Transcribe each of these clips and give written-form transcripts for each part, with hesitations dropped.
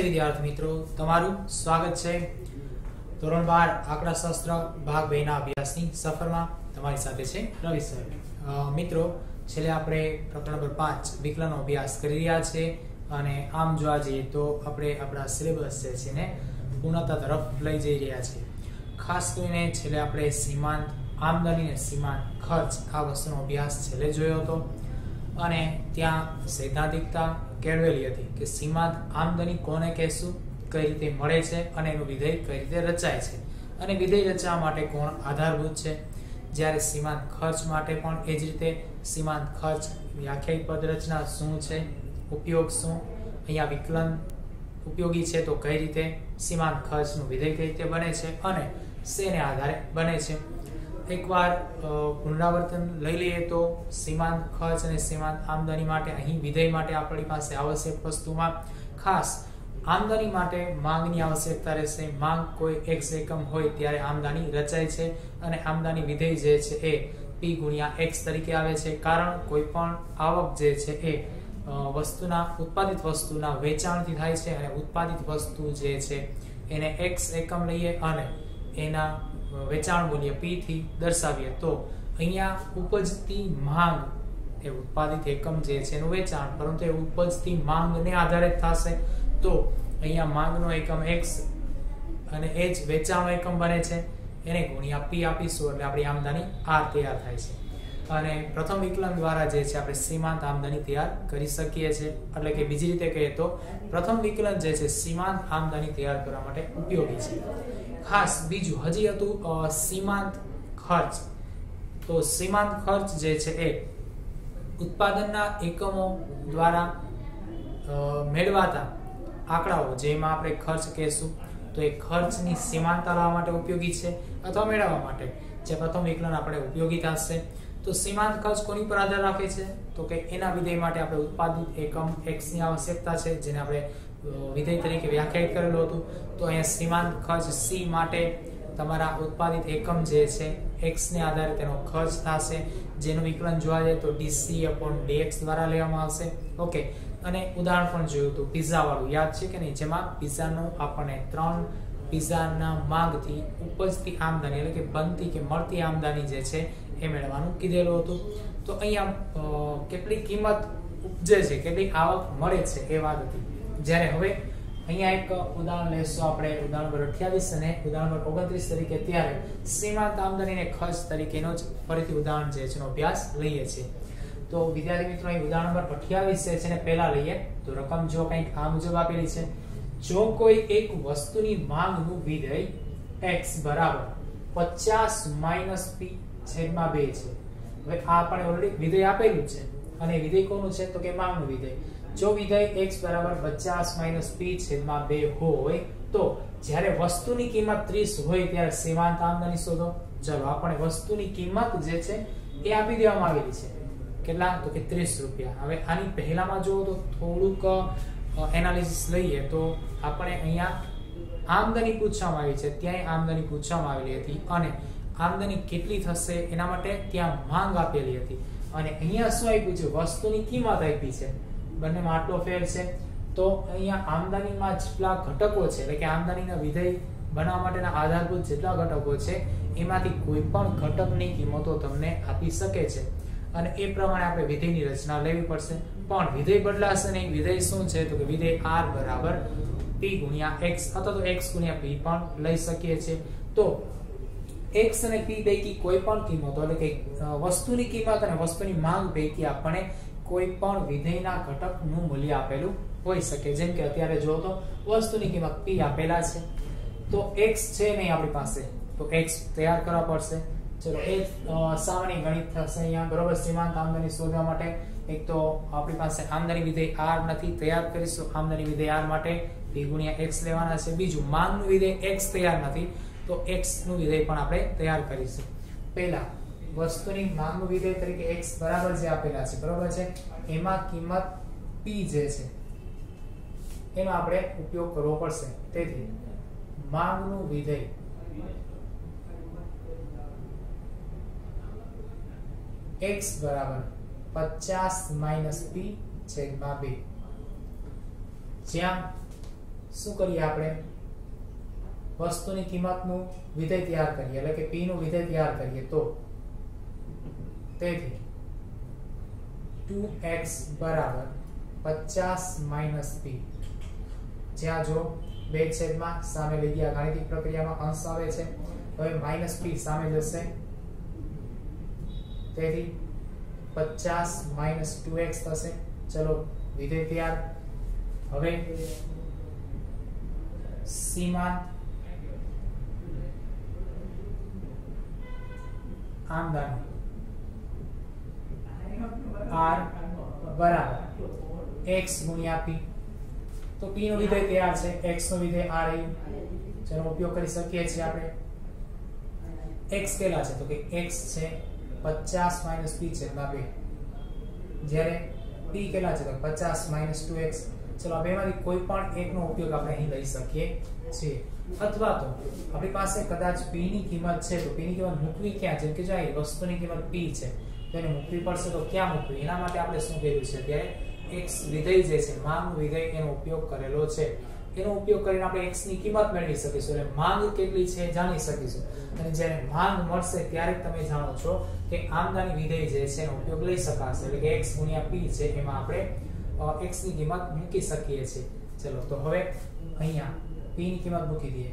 विद्यार्थी मित्रों, तमाરું સ્વાગત છે ધોરણ 12 આંકડાશાસ્ત્ર ભાગ 2 ના અભ્યાસની સફરમાં તમારી સાથે છે રવિ સર। મિત્રો, છેલ્લે આપણે પ્રકરણ નંબર 5 વિકલનનો અભ્યાસ કરી રહ્યા છે અને આમ જોવા જઈએ તો આપણે આપણા સિલેબસ છે ને પૂર્ણતા તરફ લઈ જઈ રહ્યા છે। ખાસ કરીને છેલ્લે આપણે સીમાંત આમદની અને સીમાંત ખર્ચ આ વસ્તુનો અભ્યાસ છેલ્લે જોયો હતો અને ત્યાં સૈદ્ધાંતિકતા કેળવેલી હતી કે સીમાંત આમદની કોને કહેશું, કઈ રીતે મળે છે અને એનું વિધેય કઈ રીતે રચાય છે અને વિધેય રચવા માટે કોણ આધારભૂત છે। જ્યારે સીમાંત ખર્ચ માટે પણ એ જ રીતે સીમાંત ખર્ચ વ્યાખ્યાયિત પદ રચના શું છે, ઉપયોગ શું, અહીંયા વિકલન ઉપયોગી છે તો કઈ રીતે, સીમાંત ખર્ચનું વિધેય કઈ રીતે બને છે અને શેને આધારે બને છે। એકવાર પુનરાવર્તન લઈ લઈએ તો સીમાંત ખર્ચ અને સીમાંત આમદની માટે અહીં વિધેય માટે આપણી પાસે આવશ્યક વસ્તુમાં ખાસ આમદની માટે માંગની આવશ્યકતા રહેશે। માંગ કોઈ x એકમ હોય ત્યારે આમદની રચાય છે અને આમદની વિધેય જે છે એ p ગુણ્યા x તરીકે આવે છે, કારણ કોઈ પણ આવક જે છે એ વસ્તુના ઉત્પાદિત વસ્તુના વેચાણથી થાય છે અને ઉત્પાદિત વસ્તુ જે છે એને x એકમ લઈએ અને એના વેચાણ મૂલ્ય p થી દર્શાવીએ તો અહીંયા ઉપજતી માંગ એ ઉત્પાદિત એકમ જે છે એનું વેચાણ, પરંતુ એ ઉપજતી માંગને આધારે થશે તો અહીંયા માંગનો એકમ x અને એ જ વેચાણનો એકમ બને છે, એને ગુણ્યા p આપીશું એટલે આપણી આમદની r તૈયાર થાય છે। અને પ્રથમ વિકલન દ્વારા જે છે આપણે સીમાંત આમદની તૈયાર કરી શકીએ છીએ। એટલે કે બીજી રીતે કહીએ તો પ્રથમ વિકલન જે છે સીમાંત આમદની તૈયાર કરવા માટે ઉપયોગી છે। ખાસ બીજું હજી હતું સીમાંત ખર્ચ। તો સીમાંત ખર્ચ જે છે એ ઉત્પાદનના એકમો દ્વારા મેળવાતા આંકડાઓ જેમાં આપણે ખર્ચ કહેશું તો એ ખર્ચની સીમાંતતા લાવવા માટે ઉપયોગી છે અથવા મેળવવા માટે જે પ્રથમ વિકલન આપણે ઉપયોગી થશે। તો સીમાંત ખર્ચ કોની પર આધાર રાખે છે તો કે એના વિધેય માટે આપણે ઉત્પાદિત એકમ x ની આવશ્યકતા છે જેને આપણે વિધેય તરીકે વ્યાખ્યાયિત કરેલું હતું। તો અહીંયા સીમાંત ખર્ચ c માટે તમારા ઉત્પાદિત એકમ જે છે x ને આધારે તેનો ખર્ચ થશે, જેનું વિકલન જોવા જાય તો dc/dx દ્વારા લેવામાં આવશે। ઓકે, અને ઉદાહરણ પણ જોયું હતું પિઝા વાળું, યાદ છે કે નહીં, જેમાં પિઝાનો આપણને 3 પિઝાના માંગથી ઉપજતી આમદની એટલે કે બનતી કે મળતી આમદની જે છે એ મેળવવાનું કીધેલું હતું। તો અહીંયા કેટલી કિંમત ઉપજે છે, કેટલી આવક મળે છે એ વાત હતી। જ્યારે હવે અહીંયા એક ઉદાહરણ લેશું આપણે, ઉદાહરણ નંબર 28 અને ઉદાહરણ નંબર 29 તરીકે, ત્યારે સીમાંત આમદની અને ખર્ચ તરીકેનો જ ફરીથી ઉદાહરણ જે છે એનો અભ્યાસ લઈએ છીએ। તો વિદ્યાર્થી મિત્રો, અહીં ઉદાહરણ નંબર 28 છે ને પહેલા લઈએ તો રકમ જો કંઈક આ મુજબ આપેલી છે। જો કોઈ એક વસ્તુની માંગનું વિધેય x બરાબર 50 - p/2 છે। હવે આ આપણે ઓલરેડી વિધેય આપેલું છે અને વિધેય કોનું છે તો કે માંગનું વિધેય। જો વિધેય x બરાબર 50 - p/2 હોય તો જ્યારે વસ્તુની કિંમત 30 હોય ત્યારે સીમાંત આમદની શોધો। ચલો, આપણે વસ્તુની કિંમત જે છે એ આપી દેવામાં આવેલી છે, કેટલા તો કે 30 રૂપિયા। હવે આની પહેલામાં જો તો થોડુંક એનાલિસિસ લઈએ તો આપણે અહીંયા આમદની પૂછવામાં આવી છે, ત્યાં આમદની પૂછવામાં આવેલી હતી અને આમદની કેટલી થશે એના માટે ત્યાં માંગ આપેલી હતી અને અહીંયા શું આપ્યું છે, વસ્તુની કિંમત આપી છે। બંનેમાં આટલો ફેર છે તો અહીંયા આમદનીમાં જેટલા ઘટકો છે એટલે કે આમદનીના વિધેય બનાવવા માટેના આધારભૂત જેટલા ઘટકો છે એમાંથી કોઈ પણ ઘટકની કિંમતો તમને આપી શકે છે અને એ પ્રમાણે આપણે વિધેયની રચના લેવી પડશે। પણ વિધેય બદલાશે નહીં। વિધેય શું છે તો કે વિધેય r બરાબર p ગુણ્યા x અથવા તો x ગુણ્યા p પણ લઈ શકીએ છીએ। તો x અને p પૈકી કોઈ પણ કિંમતો એટલે કે વસ્તુની કિંમત અને વસ્તુની માંગ પૈકી આપણે કોઈ પણ વિધેયના ઘટકનું મૂલ્ય આપેલું હોઈ શકે। જેમ કે અત્યારે જો તો વસ્તુની કિંમત p આપેલા છે તો x છે નહીં આપણી પાસે, તો x તૈયાર કરવા પડશે। ચલો, એ સામાન્ય ગણિત થશે અહીંયા, બરોબર। સીમાંત આમદની શોધવા માટે એક તો આપણી પાસે આમદની વિધેય r નથી, તૈયાર કરીશું આમદની વિધેય r માટે p ગુણ્યા x લેવાના છે। બીજું માંગનું વિધેય x તૈયાર નથી તો x નું વિધેય પણ આપણે તૈયાર કરીશું। પહેલા વસ્તુની માંગનું વિધેય તરીકે x બરાબર જે આપેલા છે, બરોબર છે, એમાં કિંમત p જે છે એનો આપણે ઉપયોગ કરવો પડશે। તેથી માંગનું વિધેય x બરાબર 50 - p/2, જ્યાં શું કરીએ આપણે વસ્તુની કિંમતનું વિધેય તૈયાર કરીએ એટલે કે p નું વિધેય તૈયાર કરીએ તો તેથી 2x બરાબર 50 - p જ્યાં જો બે છેદમાં સામે લઈ ગયા ગાણિતિક પ્રક્રિયામાં અંશ આવે છે હવે -p સામે જશે તેથી 50 - 2x થશે ચલો વિધેય તૈયાર હવે સીમાંત આમદની r બરાબર x ગુણ્યા p તો p નો વિધેય તૈયાર છે x નો વિધેય r આવ્યું જેનો ઉપયોગ કરી શકીએ છીએ આપણે x કેટલા છે તો કે x છે 50 - p છેદમાં 2 જ્યારે p કેટલા છે તો 50 - 2x ચલો આ બેમાંથી કોઈ પણ એકનો ઉપયોગ આપણે અહીં લઈ શકીએ છીએ અથવા તો આપણી પાસે કદાચ p ની કિંમત છે તો p ની કિંમત મૂકવી ક્યાં જેમ કે જો આ વસ્તુની કિંમત p છે તો એને મૂકવી પડશે તો ક્યાં મૂકવી એના માટે આપણે શું કર્યું છે ત્યારે x વિધેય જે છે માંગનું વિધેય એનો ઉપયોગ કરેલો છે એનો ઉપયોગ કરીને આપણે x ની કિંમત મેળવી શકીશું એટલે માંગ કેટલી છે જાણી શકીશું અને જ્યારે માંગ મળશે ત્યારે તમે જાણો છો કે આમદની વિધેય જે છે એનો ઉપયોગ લઈ શકાશે એટલે કે x ગુણ્યા p છે એમાં આપણે x ની કિંમત મૂકી શકીએ છીએ ચલો તો હવે અહીંયા p ની કિંમત મૂકી દઈએ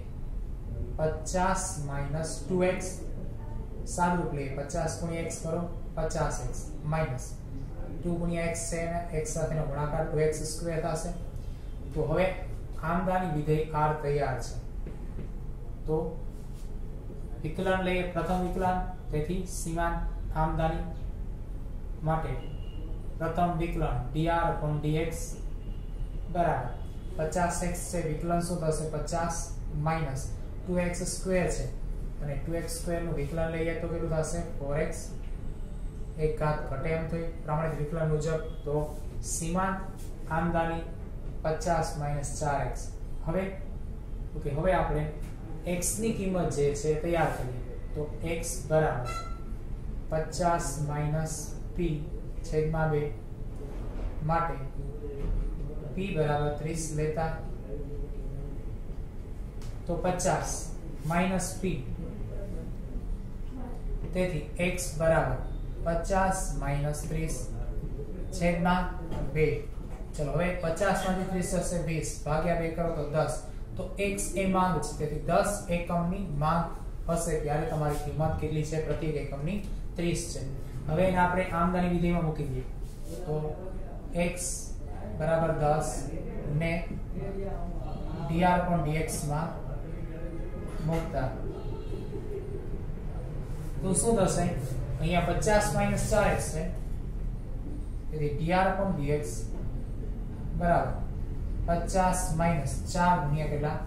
50 - 2x સાદુરૂપ લઈએ 50 ગુણ્યા x કરો 50x માઈનસ 2 ગુણ્યા x છે ને x સાથેનો ગુણાકાર 2x સ્ક્વેર થશે તો હવે આમદની વિધેય r તૈયાર છે તો વિકલન લઈએ પ્રથમ વિકલન તેથી સીમાંત આમદની માટે પ્રથમ વિકલન dr/dx બરાબર 50x છે વિકલન શું થશે 50 - 2x સ્ક્વેર છે અને 2x સ્ક્વેર નું વિકલન લઈએ તો કેટલું થશે 4x એક ઘાત ઘટે એમ થઈ પ્રમાણિત વિકલન મુજબ તો સીમાંત આમદની 50 - 4x હવે ઓકે હવે આપણે x ની કિંમત જે છે તૈયાર કરીએ તો x બરાબર 50 - p છેદમાં 2 માટે p બરાબર 30 લેતા તો 50 - p તેથી x બરાબર 50 - 30 છેદમાં 2 ચલો હવે 50 માંથી 30 થશે 20 ભાગ્યા 2 કરો તો 10 તો x એ માંગ છે તેથી 10 એકમની માંગ હશે ત્યારે તમારી કિંમત કેટલી છે પ્રતિ એકમની 30 છે હવે એને આપણે આમદની વિધેયમાં મૂકી દઈએ તો x બરાબર 10 ને dr/dx માં મૂકતા તો શું થશે અહીંયા 50 - 4x છે તેથી dr/dx બરાબર 50 - 4 ગુણ્યા કેટલા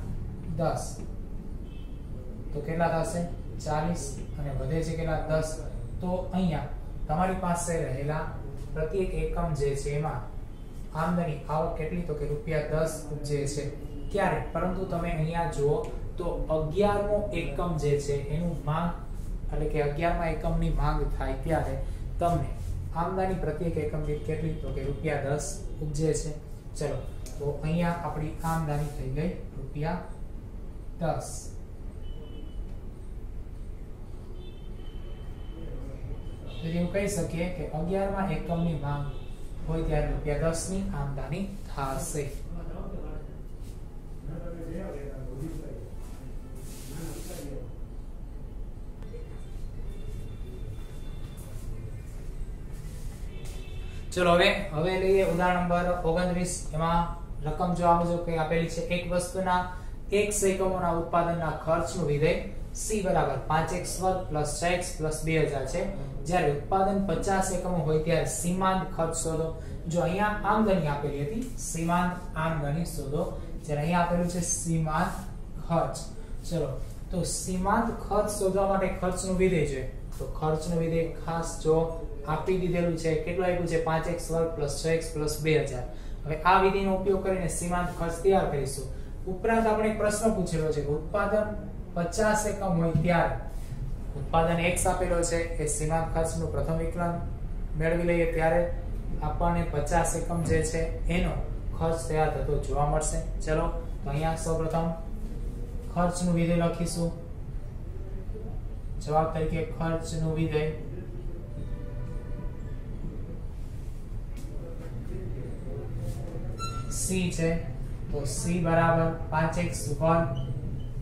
10 તો કેટલા થશે 40 અને વધે છે કેટલા 10 તો અહીંયા તમારી પાસે રહેલા પ્રત્યેક એકમ જે છે એમાં આમદની આવક કેટલી તો કે ₹10 ઉપજે છે ક્યારે પરંતુ તમે અહીંયા જુઓ તો 11મો એકમ જે છે એનું માંગ એટલે કે 11મા એકમની માંગ થાય ત્યારે તમને આમદની પ્રત્યેક એકમ દીઠ કેટલી તો કે ₹10 ઉપજે છે ચલો તો અહીંયા આપણી આમદની થઈ ગઈ ₹10 એટલે એવું કહી શકીએ કે 11મા એકમની માંગ હોય ત્યારે ₹10 ની આમદની થશે ચલો હવે લઈએ ઉદાહરણ નંબર 29 એમાં રકમ જો આ મુજબ કઈ આપેલી છે એક વસ્તુના x એકમોના ઉત્પાદનના ખર્ચનું વિધેય c બરાબર 5x² + 6x + 2000 છે જ્યારે ઉત્પાદન 50 એકમો હોય ત્યારે સીમાંત ખર્ચ શોધો જો અહીંયા આમદની આપેલી હતી સીમાંત આમદની શોધો જ્યારે અહીંયા આપેલું છે સીમાંત ખર્ચ ચલો તો સીમાંત ખર્ચ શોધવા માટે ખર્ચનું વિધેય છે તો ખર્ચનું વિધેય ખાસ જો આપી દીધેલું છે કેટલું આપ્યું છે 5x² + 6x + 2000 હવે આ વિધિનો ઉપયોગ કરીને સીમાંત ખર્ચ તૈયાર કરીશું ઉપરાંત આપણે એક પ્રશ્ન પૂછેલો છે કે ઉત્પાદન 50 એકમ હોય ત્યારે ઉત્પાદન x આપેલો છે એ સીમાંત ખર્ચનું પ્રથમ વિકલન મેળવી લઈએ ત્યારે આપણને 50 એકમ જે છે એનો ખર્ચ તૈયાર થતો જોવા મળશે ચલો તો અહીંયા સૌપ્રથમ ખર્ચનું વિધેય લખીશું. જવાબ તરીકે ખર્ચનું વિધેય c છે, તો c બરાબર 5x વર્ગ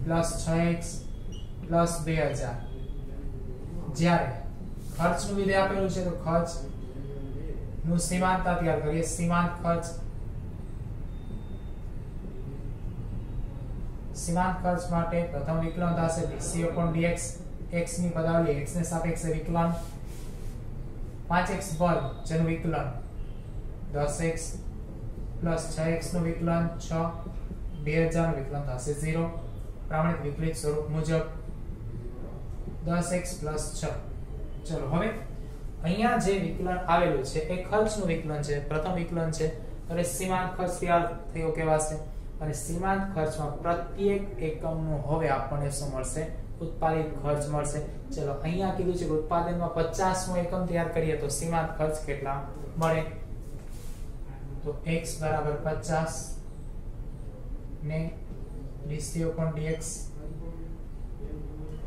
પ્લસ 6x પ્લસ 2000. જ્યારે ખર્ચનું વિધેય આપેલું છે તો ખર્ચ નું સીમાંતતા તૈયાર કરીએ. સીમાંત ખર્ચ માટે પ્રથમ વિકલન થશે dc/dx. x ની પદાવલી x ને સાપેક્ષે વિકલન 5x વર્ગ જેનું વિકલન 10x પ્લસ 6x નું વિકલન 6, 2000 નું વિકલન થશે 0. પ્રમાણિત વિકલિત સ્વરૂપ મુજબ 10x પ્લસ 6. ચલો હવે અહીંયા જે વિકલન આવેલું છે એ ખર્ચનું વિકલન છે, પ્રથમ વિકલન છે. એટલે સીમાંત ખર્ચ તૈયાર થયો કહેવાશે. અને સીમાંત ખર્ચમાં પ્રત્યેક એકમનું હવે આપણને શું મળશે? ઉત્પાદિત ખર્ચ મળશે. ચલો અહીંયા કીધું છે કે ઉત્પાદનમાં 50 નો એકમ તૈયાર કરીએ તો સીમાંત ખર્ચ કેટલા મળે? તો x બરાબર 50 ને dc/dx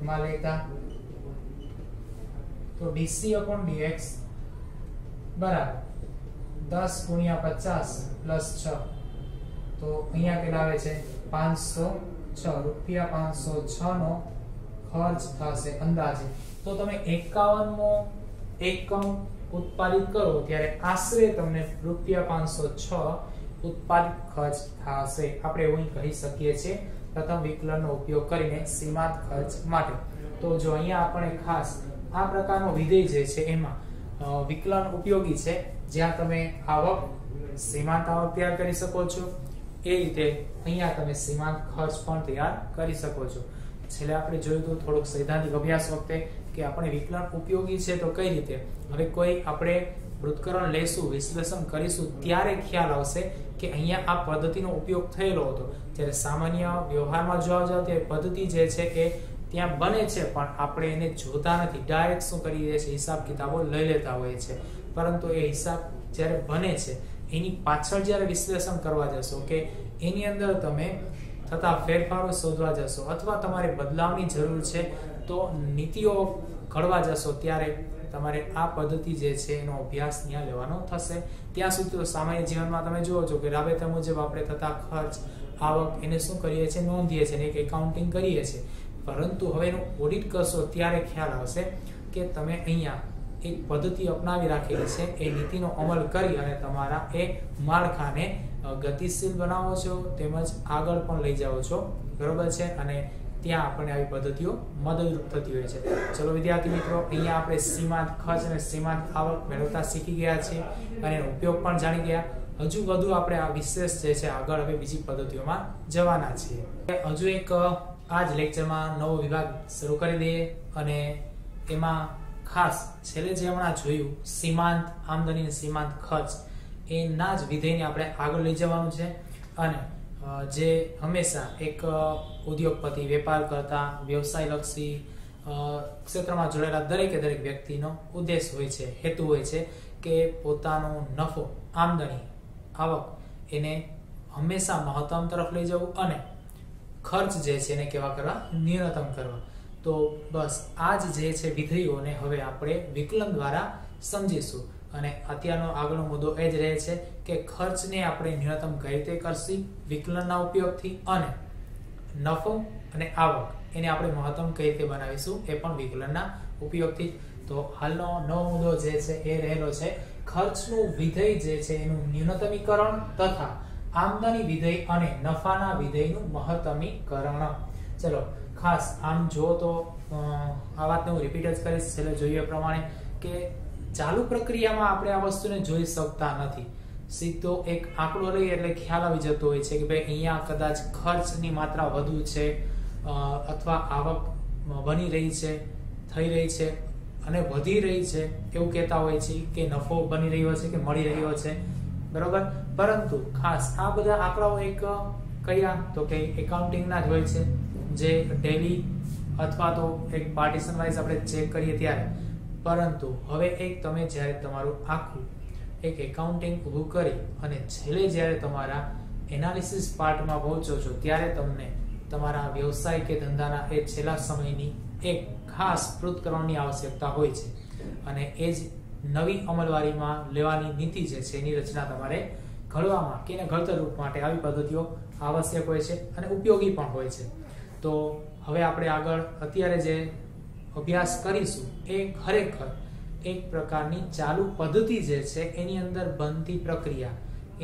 માં લેતા તો dc/dx બરાબર 10 ગુણ્યા 50 પ્લસ 6. તો અહીંયા કેટલા આવે છે? 506 રૂપિયા. 506 નો ખર્ચ થશે અંદાજે. તો તમે 51 મો એકમ ઉત્પાદિત કરો ત્યારે આશરે તમને રૂપિયા 506 ઉત્પાદિત ખર્ચ થશે. આપણે એવું કહી શકીએ છીએ પ્રથમ વિકલનનો ઉપયોગ કરીને સીમાંત ખર્ચ માટે. તો જો અહીંયા આપણે ખાસ આ પ્રકારનો વિધેય જે છે એમાં વિકલન ઉપયોગી છે, જ્યાં તમે આવક સીમાંત આવક તૈયાર કરી શકો છો. એ રીતે અહીંયા તમે સીમાંત ખર્ચ પણ તૈયાર કરી શકો છો. છેલ્લે આપણે જોયું તો થોડોક સૈદ્ધાંતિક અભ્યાસ વખતે કે આપણે વિકલન ઉપયોગી છે તો કઈ રીતે. હવે કોઈ આપણે પૃથ્કરણ લેશું, વિશ્લેષણ કરીશું ત્યારે ખ્યાલ આવશે કે અહીંયા આ પદ્ધતિનો ઉપયોગ થયેલો હતો. જ્યારે સામાન્ય વ્યવહારમાં જોવા જાવ ત્યારે પદ્ધતિ જે છે એ ત્યાં બને છે પણ આપણે એને જોતા નથી. ડાયરેક્ટ શું કરીએ છીએ? હિસાબ કિતાબો લઈ લેતા હોઈએ છે. પરંતુ એ હિસાબ જ્યારે બને છે એની પાછળ જ્યારે વિશ્લેષણ કરવા જશો કે એની અંદર તમે થતા ફેરફારો શોધવા જશો અથવા તમારે બદલાવની જરૂર છે તો નીતિઓ ઘડવા જશો ત્યારે તમારે આ પદ્ધતિ જે છે એનો અભ્યાસ ત્યાં લેવાનો થશે. ત્યાં સુધી તો સામાન્ય જીવનમાં તમે જુઓ છો કે રાબેતા મુજબ આપણે થતા ખર્ચ આવક એને શું કરીએ છીએ? નોંધીએ છીએ, એક એકાઉન્ટિંગ કરીએ છીએ. પરંતુ હવે એનું ઓડિટ કરશો ત્યારે ખ્યાલ આવશે કે તમે અહીંયા એક પદ્ધતિ અપનાવી રાખેલી છે, એ નીતિનો અમલ કરી અને તમારા એ માળખાને ગતિશીલ બનાવો છો તેમજ આગળ પણ લઈ જાઓ છો. બરોબર છે? અને ત્યાં આપણને આવી પદ્ધતિઓ મદદરૂપ થતી હોય છે. ચલો વિદ્યાર્થી મિત્રો, અહીંયા આપણે સીમાંત ખર્ચ અને સીમાંત આવક મેળવતા શીખી ગયા છીએ અને એનો ઉપયોગ પણ જાણી ગયા. હજુ વધુ આપણે આ વિશેષ જે છે આગળ હવે બીજી પદ્ધતિઓમાં જવાના છીએ. હજુ એક આ જ લેક્ચરમાં નવો વિભાગ શરૂ કરી દઈએ અને એમાં ખાસ છેલ્લે જે હમણાં જોયું સીમાંત આમદની અને સીમાંત ખર્ચ એના જ વિધેયને આપણે આગળ લઈ જવાનું છે. અને જે હંમેશા એક ઉદ્યોગપતિ, વેપાર કરતા, વ્યવસાય લક્ષી ક્ષેત્રમાં જોડાયેલા દરેકે દરેક વ્યક્તિનો ઉદ્દેશ હોય છે, હેતુ હોય છે કે પોતાનો નફો, આમદની, આવક એને હંમેશા મહત્તમ તરફ લઈ જવું અને ખર્ચ જે છે એને કેવા કરવા? ન્યૂનતમ કરવા. તો બસ આ જ જે છે વિધેયોને હવે આપણે વિકલન દ્વારા સમજીશું. અને અત્યારનો આગળનો મુદ્દો એ જ રહે છે કે ખર્ચને આપણે ન્યૂનતમ કઈ રીતે કરશી વિકલનના ઉપયોગથી, અને નફો અને આવક એને આપણે મહત્તમ કઈ રીતે બનાવીશું એ પણ વિકલનના ઉપયોગથી. તો હાલનો નવો મુદ્દો જે છે એ રહેલો છે ખર્ચનું વિધેય જે છે એનું ન્યૂનતમીકરણ તથા આમદની વિધેય અને નફાના વિધેયનું મહત્તમીકરણ. ચલો ખાસ આમ જો તો આ વાતને હું રિપીટ જ કરીશ. છેલ્લે જોઈએ પ્રમાણે કે ચાલુ પ્રક્રિયામાં આપણે આ વસ્તુને જોઈ શકતા નથી. સીધો એક આંકડો લઈએ એટલે ખ્યાલ આવી જતો હોય છે કે ભાઈ અહીંયા કદાચ ખર્ચની માત્રા વધુ છે અથવા આવક બની રહી છે, થઈ રહી છે અને વધી રહી છે એવું કહેતા હોય છે કે નફો બની રહ્યો છે કે મળી રહ્યો છે. બરોબર? પરંતુ ખાસ આ બધા આંકડાઓ એક કયા તો કે એકાઉન્ટિંગના જ હોય છે, જે ડેલી અથવા તો એક પાર્ટીશન વાઇઝ આપણે ચેક કરીએ ત્યારે. પરંતુ હવે એક તમે જ્યારે તમારું આખું એક એકાઉન્ટિંગ ઊભું કરી અને છેલ્લે જ્યારે તમારા એનાલિસિસ પાર્ટમાં પહોંચો છો ત્યારે તમને તમારા વ્યવસાય કે ધંધાના એ છેલ્લા સમયની એક ખાસ પૃથ્થકરણની આવશ્યકતા હોય છે અને એ જ નવી અમલવારીમાં લેવાની નીતિ જે છે એની રચના તમારે ઘડવામાં કે એને ઘડતર રૂપ માટે આવી પદ્ધતિઓ આવશ્યક હોય છે અને ઉપયોગી પણ હોય છે. તો હવે આપણે આગળ અત્યારે જે અભ્યાસ કરીશું એ ખરેખર એક પ્રકારની ચાલુ પદ્ધતિ જે છે એની અંદર બનતી પ્રક્રિયા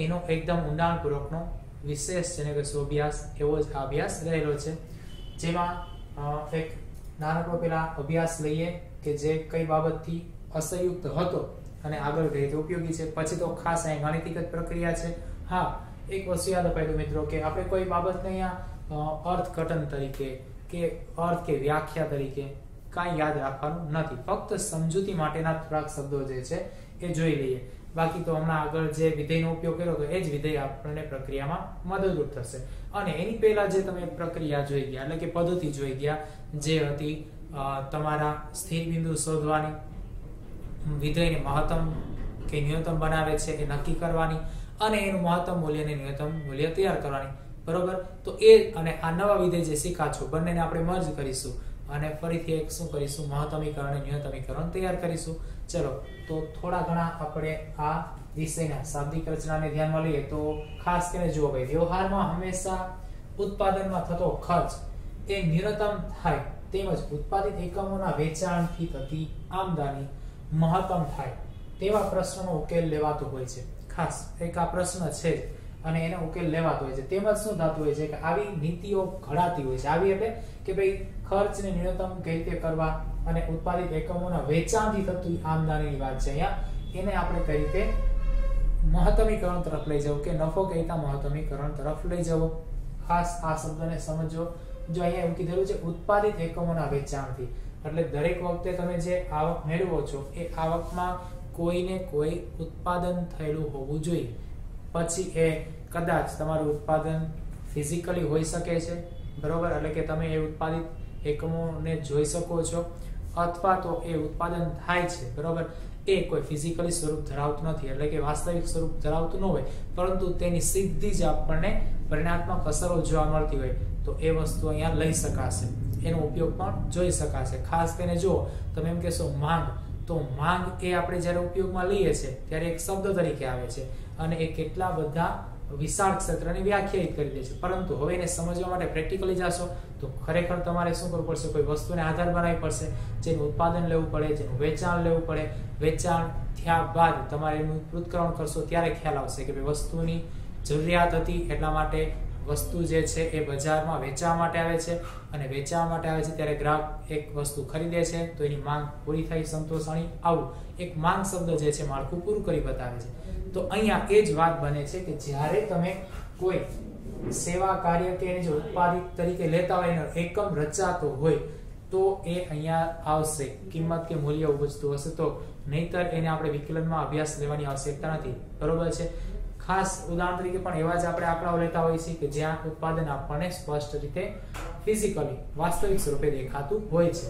એનો એકદમ ઊંડાણપૂર્વકનો વિશેષ જેને કહેશું અભ્યાસ એવો જ આ અભ્યાસ રહેલો છે, જેમાં એક નાનકડો પેલા અભ્યાસ લઈએ કે જે કઈ બાબતથી અસંયુક્ત હતો અને આગળ ગઈ તો ઉપયોગી છે. પછી તો ખાસ અહીં ગાણિતિક પ્રક્રિયા છે. હા, એક વસ્તુ યાદ અપાય મિત્રો કે આપણે કોઈ બાબતને અહીંયા અર્થઘટન તરીકે કે અર્થ કે વ્યાખ્યા તરીકે કાંઈ યાદ રાખવાનું નથી, ફક્ત સમજૂતી માટેના થોડાક શબ્દો જે છે એ જોઈ લઈએ. બાકી તો હમણાં આગળ જે વિધેયનો ઉપયોગ કર્યો તો એ જ વિધેય આપણને પ્રક્રિયામાં મદદરૂપ થશે. અને એની પહેલા જે તમે પ્રક્રિયા જોઈ ગયા એટલે કે પદ્ધતિ જોઈ ગયા જે હતી તમારા સ્થિર બિંદુ શોધવાની, વિધેયને મહત્તમ કે ન્યૂનતમ બનાવે છે એ નક્કી કરવાની અને એનું મહત્તમ મૂલ્ય અને ન્યૂનતમ મૂલ્ય તૈયાર કરવાની, બરોબર. તો એ અને આ નવા વિધેય જે શીખ્યા છો બંનેને આપણે મર્જ કરીશું અને ફરીથી એક શું કરીશું, મહત્તમીકરણ અને ન્યૂનતમીકરણ તૈયાર કરીશું. ચલો તો થોડા ઘણા આપણે આ વિષયના શાબ્દિક રચનાને ધ્યાનમાં લઈએ તો ખાસ કરીને જુઓ ભાઈ, વ્યવહારમાં હંમેશા ઉત્પાદનમાં થતો ખર્ચ એ ન્યૂનતમ થાય તેમજ ઉત્પાદિત એકમોના વેચાણથી થતી આમદની મહત્તમ થાય તેવા પ્રશ્નનો ઉકેલ લેવાતો હોય છે. ખાસ એક આ પ્રશ્ન છે અને એનો ઉકેલ લેવાતો હોય છે. તેમજ શું થતું હોય છે કે આવી નીતિઓ ઘડાતી હોય છે. આવી એટલે કે ભાઈ ખર્ચને ન્યૂનતમ કઈ રીતે કરવા અને ઉત્પાદિત એકમોના વેચાણથી થતી આમદનીની વાત છે અહીંયા, એને આપણે કઈ રીતે મહત્તમીકરણ તરફ લઈ જવું કે નફો કહેતા મહત્તમીકરણ તરફ લઈ જવું. ખાસ આ શબ્દને સમજો. જો અહીંયા એવું કીધેલું છે ઉત્પાદિત એકમોના વેચાણથી, એટલે દરેક વખતે તમે જે આવક મેળવો છો એ આવકમાં કોઈને કોઈ ઉત્પાદન થયેલું હોવું જોઈએ. પછી એ કદાચ તમારું ઉત્પાદન ફિઝિકલી હોઈ શકે છે, બરોબર, એટલે કે તમે એ ઉત્પાદિત એકમોને જોઈ શકો છો, અથવા તો એ ઉત્પાદન થાય છે, બરોબર, એ કોઈ ફિઝિકલી સ્વરૂપ ધરાવતું નથી એટલે કે વાસ્તવિક સ્વરૂપ ધરાવતું ન હોય, પરંતુ તેની સીધી જ આપણને પરિણાત્મક અસરો જોવા મળતી હોય તો એ વસ્તુ અહીંયા લઈ શકાશે, એનો ઉપયોગ પણ જોઈ શકાશે. ખાસ કરીને જો તમે એમ કહેશો માંગ, તો માંગ એ આપણે જ્યારે ઉપયોગમાં લઈએ છીએ ત્યારે એક શબ્દ તરીકે આવે છે અને એ કેટલા બધા વિશાળ ક્ષેત્રને વ્યાખ્યાયિત કરી દે છે. પરંતુ હવે એને સમજવા માટે પ્રેક્ટિકલી જાશો તો ખરેખર તમારે શું કરવું પડશે, કોઈ વસ્તુને આધાર બનાવવી પડશે, જેનું ઉત્પાદન લેવું પડે, જેનું વેચાણ લેવું પડે. વેચાણ થયા બાદ તમારે એનું પૃથ્થકરણ કરશો ત્યારે ખ્યાલ આવશે કે ભાઈ વસ્તુની જરૂરિયાત હતી એટલા માટે વસ્તુ જે છે એ બજારમાં વેચવા માટે આવે છે અને વેચવા માટે આવે છે ત્યારે ગ્રાહક એક વસ્તુ ખરીદે છે તો એની માંગ પૂરી થઈ સંતોષાણી. આવું એક માંગ શબ્દ જે છે માળખું પૂરું કરી બતાવે છે. તો અહીંયા એ જ વાત બને છે કે જ્યારે તમે કોઈ સેવા કાર્ય કે એને જો ઉત્પાદિત તરીકે લેતા હોય એનો એકમ રચાતો હોય તો એ અહીંયા આવશે, કિંમત કે મૂલ્ય ઉપજતું હશે તો, નહીતર એને આપણે વિકલનમાં અભ્યાસ લેવાની આવશ્યકતા નથી, બરોબર છે. ખાસ ઉદાહરણ તરીકે પણ એવા જ આપણે આંકડાઓ લેતા હોઈએ છીએ કે જ્યાં ઉત્પાદન આપણને સ્પષ્ટ રીતે ફિઝિકલી વાસ્તવિક સ્વરૂપે દેખાતું હોય છે.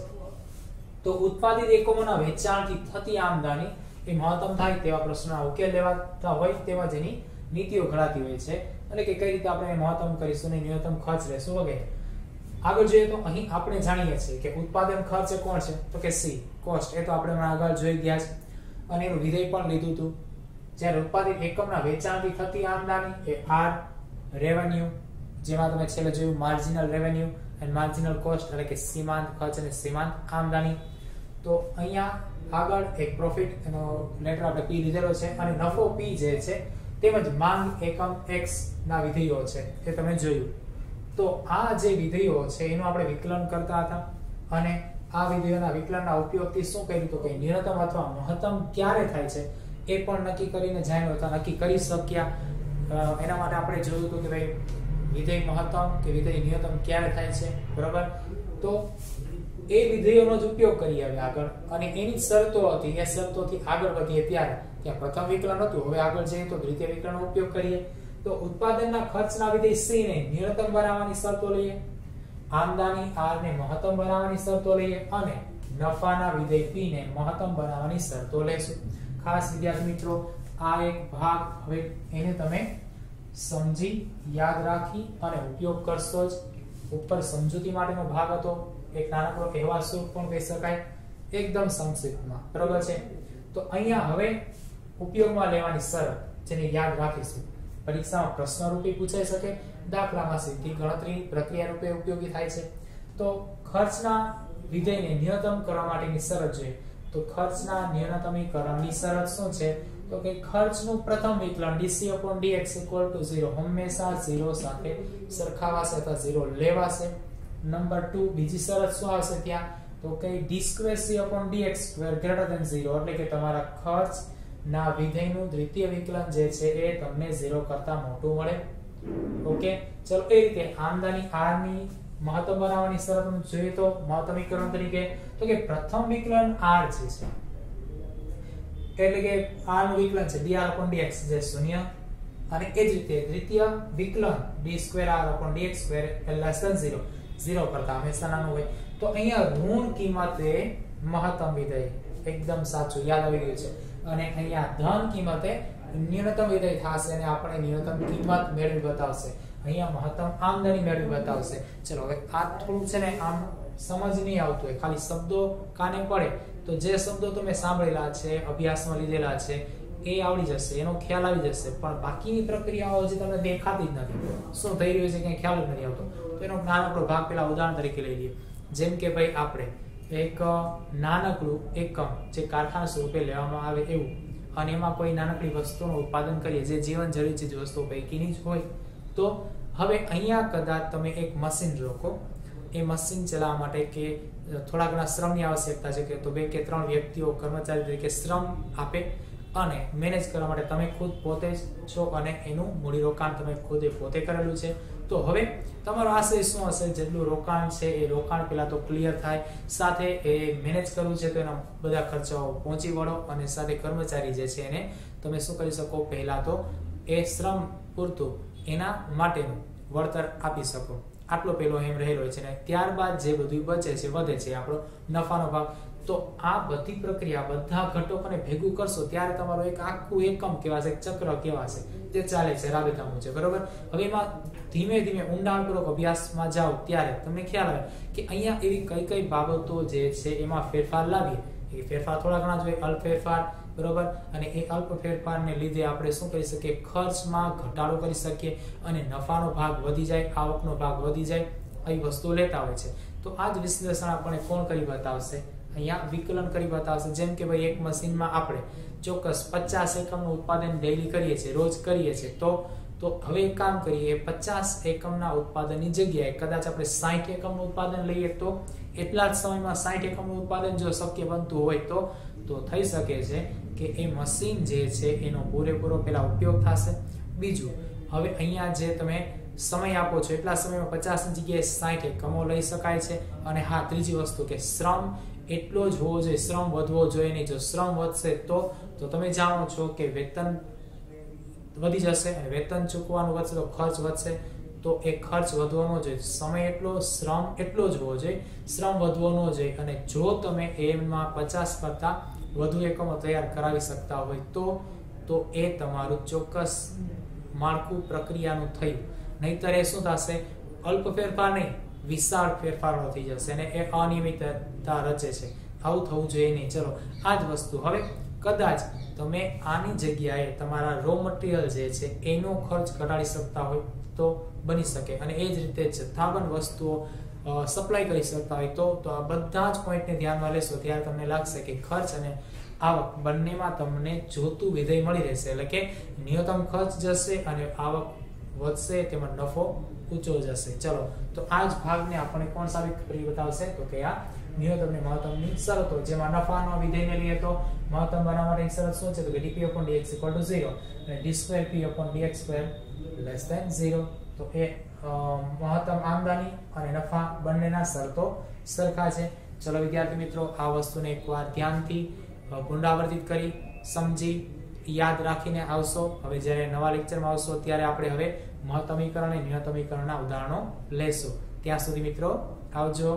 તો ઉત્પાદિત એકમોના વેચાણથી થતી આમદની એ મહત્તમ થાય તેવા પ્રશ્નોના ઉકેલ લેવાતા હોય તેવા જેની નીતિઓ ઘડાતી હોય છે, એટલે કે કઈ રીતે આપણે મહત્તમ કરીશું ને ન્યૂનતમ ખર્ચ લેશું વગેરે. આગળ જોઈએ તો અહીં આપણે જાણીએ છીએ કે ઉત્પાદન ખર્ચ કોણ છે તો કે સી, કોસ્ટ, એ તો આપણે આગળ જોઈ ગયા છે અને એનું વિધેય પણ લીધું હતું. જ્યારે ઉત્પાદિત એકમના વેચાણથી થતી આમદની એ આર, રેવન્યુ, જેમાં તમે છેલ્લે જોયું માર્જિનલ રેવન્યુ અને માર્જિનલ કોસ્ટ એટલે કે સીમાંત ખર્ચ અને સીમાંત આમદની. તો અહીંયા આગળ એક પ્રોફિટ એનો લેટર આપણે પી લીધેલો છે અને નફો પી જે છે તેમજ માંગ એકમ એક્સ ના વિધેયો છે એ તમે જોયું. તો આ જે વિધેયો છે એનું આપણે વિકલન કરતા હતા અને આ વિધેયોના વિકલનના ઉપયોગથી શું કર્યું તો કે ન્યૂનતમ અથવા મહત્તમ ક્યારે થાય છે એ પણ નક્કી કરીને જાણ્યું હતા, નક્કી કરી શક્યા. એના માટે આપણે જોયું હતું કે ભાઈ વિધેય મહત્તમ કે વિધેય ન્યૂનતમ ક્યારે થાય છે, બરાબર. તો એ વિધેયોનો જ ઉપયોગ કરીએ હવે આગળ અને એની શરતો હતી, એ શરતોથી આગળ વધીએ ત્યારે ત્યાં પ્રથમ વિકલન હતું, હવે આગળ જઈએ તો દ્વિતીય વિકલનનો ઉપયોગ કરીએ. તો ઉત્પાદનના ખર્ચના વિધેય સી ને ન્યૂનતમ બનાવવાની શરતો લઈએ, આમદની આર ને મહત્તમ બનાવવાની શરતો લઈએ અને નફાના વિધેય પી ને મહત્તમ બનાવવાની શરતો લેશું. ખાસ વિદ્યાર્થી મિત્રો આ એક ભાગ હવે એને તમે સમજી યાદ રાખી અને ઉપયોગ કરશો જ. ઉપર સમજૂતી માટેનો ભાગ હતો, એક નાનકડો અહેવાલ સ્વરૂપ પણ કહી શકાય, એકદમ સંક્ષિપ્તમાં. બરાબર છે. તો અહીંયા હવે ઉપયોગમાં લેવાની શરત જેને યાદ રાખીશું. પરીક્ષામાં પ્રશ્ન રૂપે પૂછાઈ શકે, દાખલામાં સીધી ગણતરી પ્રક્રિયા રૂપે ઉપયોગી થાય છે. તો ખર્ચના વિધેયને ન્યૂનતમ કરવા માટેની શરત જોઈએ. તો ખર્ચના ન્યૂનતમીકરણની શરત શું છે? તો કે ખર્ચનું પ્રથમ વિકલન dc/dx = 0 હંમેશા 0 સાથે સરખાવાશે અથવા 0 લેવાશે. નંબર 2 બીજી શરત શું આવશે ત્યાં? તો કે d2c/dx² > 0 એટલે કે તમારા ખર્ચના વિધેયનું દ્વિતીય વિકલન જે છે એ તમને 0 કરતા મોટું મળે. ઓકે, ચલો એ રીતે આમદની r ની મહત્તમ બનાવવાની શરત જોઈએ તો મહત્તમીકરણ તરીકે તો કે પ્રથમ વિકલન r છે એટલે કે r નું વિકલન છે dr/dx જે 0 અને એ જ રીતે દ્વિતીય વિકલન d2r/dx² <0 0 કરતા હંમેશા નાનું હોય. તો અહીંયા ઋણ કિંમતે મહત્તમ વિધેય એકદમ સાચું યાદ આવી ગયું છે અને અહીંયા ધન કિંમતે ન્યૂનતમ વિધેય થશે અને આપણે ન્યૂનતમ કિંમત મેળવી બતાવશે. અહીંયા મહત્તમ આમદની મેળવી બતાવશે. ચલો હવે આ થોડું છે ને આમ સમજ નહીં આવતું હોય, ખાલી શબ્દો કાને પડે તો જે શબ્દો તમે સાંભળેલા છે, અભ્યાસમાં લીધેલા છે એ આવડી જશે, એનો ખ્યાલ આવી જશે, પણ બાકીની પ્રક્રિયાઓ જે તમને દેખાતી જ નથી, શું થઈ રહ્યું છે કઈ ખ્યાલ જ નથી આવતો. તો એનો નાનકડો ભાગ પેલા ઉદાહરણ તરીકે લઈ લઈએ. જેમ કે ભાઈ આપણે એક નાનકડું એકમ જે કારખાના સ્વરૂપે લેવામાં આવે એવું, અને એમાં કોઈ નાનકડી વસ્તુનું ઉત્પાદન કરીએ જે જીવન જરૂરી ચીજ વસ્તુઓ પૈકીની જ હોય. તો હવે અહીંયા કદાચ તમે એક મશીન રોકો, એ મશીન ચલાવવા માટે કે થોડા ઘણા શ્રમની આવશ્યકતા છે કે તો 2 કે 3 વ્યક્તિઓ કર્મચારી તરીકે શ્રમ આપે અને મેનેજ કરવા માટે તમે ખુદ પોતે જ છો અને એનું મૂડી રોકાણ તમે ખુદ પોતે કરેલું છે. તો હવે તમારો આશય શું હશે? જેટલું રોકાણ છે એ રોકાણ પહેલા તો ક્લિયર થાય, સાથે એ મેનેજ કરવું છે તો એના બધા ખર્ચાઓ પહોંચી વળો અને સાથે કર્મચારી જે છે એને તમે શું કરી શકો? પહેલા તો એ શ્રમ પૂરતું એના માટેનું વળતર આપી શકો. આટલો પેલો એમ રહેલો છે ને ત્યારબાદ જે બધું બચે છે વધે છે આપણો નફાનો ભાગ. તો આ બધી પ્રક્રિયા બધા ઘટકોને ભેગું કરશો ત્યારે તમારો એક આખું એકમ કેવાશે, એક ચક્ર કેવાશે જે ચાલે છે રાબેતા મુજબ. બરોબર. હવે એમાં ધીમે ધીમે ઊંડાણપૂર્વક અભ્યાસમાં જાઓ ત્યારે તમને ખ્યાલ આવે કે અહીંયા એવી કઈ કઈ બાબતો જે છે એમાં ફેરફાર લાવીએ. એ ફેરફાર થોડા ઘણા જોઈએ, અલ્પ ફેરફાર. બરોબર. અને એ અલ્પ ફેરફારને લીધે આપણે શું કરી શકીએ? ખર્ચમાં ઘટાડો કરી શકીએ અને નફાનો ભાગ વધી જાય, આવકનો ભાગ વધી જાય, આવી વસ્તુઓ લેતા હોય છે. તો આ જ વિશ્લેષણ આપણે કોણ કરી બતાવશે? અહીંયા વિકલન કરી બતાવશે. જેમ કે ભાઈ એક મશીનમાં આપણે ચોક્કસ 50 એકમનું ઉત્પાદન ડેઈલી કરીએ છીએ, રોજ કરીએ છીએ. તો હવે એક કામ કરીએ, 50 એકમના ઉત્પાદનની જગ્યાએ કદાચ આપણે 60 એકમનું ઉત્પાદન લઈએ તો એટલા જ સમયમાં 60 એકમનું ઉત્પાદન જો શક્ય બનતું હોય તો થઈ શકે છે કે એ મશીન જે છે એનો પૂરેપૂરો પેલા ઉપયોગ થશે. બીજું, હવે અહીંયા જે તમે સમય આપો છો એટલા સમયમાં 50 ની જગ્યાએ 60 એકમો લઈ શકાય છે. અને હા, ત્રીજી વસ્તુ કે શ્રમ એટલો જ હોવો જોઈએ, શ્રમ વધવો જોઈએ નહીં. જો શ્રમ વધશે તો તમે જાણો છો કે વેતન વધી જશે અને વેતન ચૂકવવાનું વધશે તો ખર્ચ વધશે. તો એ ખર્ચ વધવાનો જોઈએ, સમય એટલો, શ્રમ એટલો જ હોવો જોઈએ, શ્રમ વધવાનો જોઈએ. અને જો તમે એમાં 50 કરતા વધુ એકમો તૈયાર કરાવી શકતા હોય તો એ તમારું ચોક્કસ માળખું પ્રક્રિયાનું થયું. નહીતર એ શું થશે? અલ્પ ફેરફાર નહીં, વિશાળ ફેરફારો થઈ જશે અને એ અનિયમિતતા રચે છે. આવું થવું જોઈએ નહીં. ચલો આ જ વસ્તુ હવે કદાચ તમે આની જગ્યાએ તમારા રો મટીરિયલ જે છે એનો ખર્ચ ઘટાડી શકતા હોય તો બની શકે, અને એ જ રીતે જથ્થાબંધ વસ્તુઓ સપ્લાય કરી શકતા હોય તો આ બધા જ પોઈન્ટને ધ્યાનમાં લેશો ત્યારે તમને લાગશે કે ખર્ચ અને આવક બંનેમાં તમને જોતું વિધેય મળી રહેશે. એટલે કે ન્યૂનતમ ખર્ચ જશે અને આવક વધશે, તેમાં નફો ઊંચો જશે. ચલો તો આ જ ભાગને આપણે કોણ સાબિત કરી બતાવશે? તો કે આ ન્યૂનતમ અને મહત્તમની શરતો, જેમાં નફાનો વિધેયને લઈએ તો મહત્તમ બનાવવા માટેની શરત શું છે? તો કે dp/dx = 0 અને d2p/dx² < 0. તો એ મહત્તમ આમદની અને નફા બંનેના શરતો સરખા છે. ચલો વિદ્યાર્થી મિત્રો, આ વસ્તુને એકવાર ધ્યાનથી પુનરાવર્તિત કરી સમજી યાદ રાખીને આવશો. હવે જ્યારે નવા લેક્ચરમાં આવશો ત્યારે આપણે હવે મહત્તમીકરણ અને ન્યૂનતમીકરણના ઉદાહરણો લેશું. ત્યાં સુધી મિત્રો આવજો.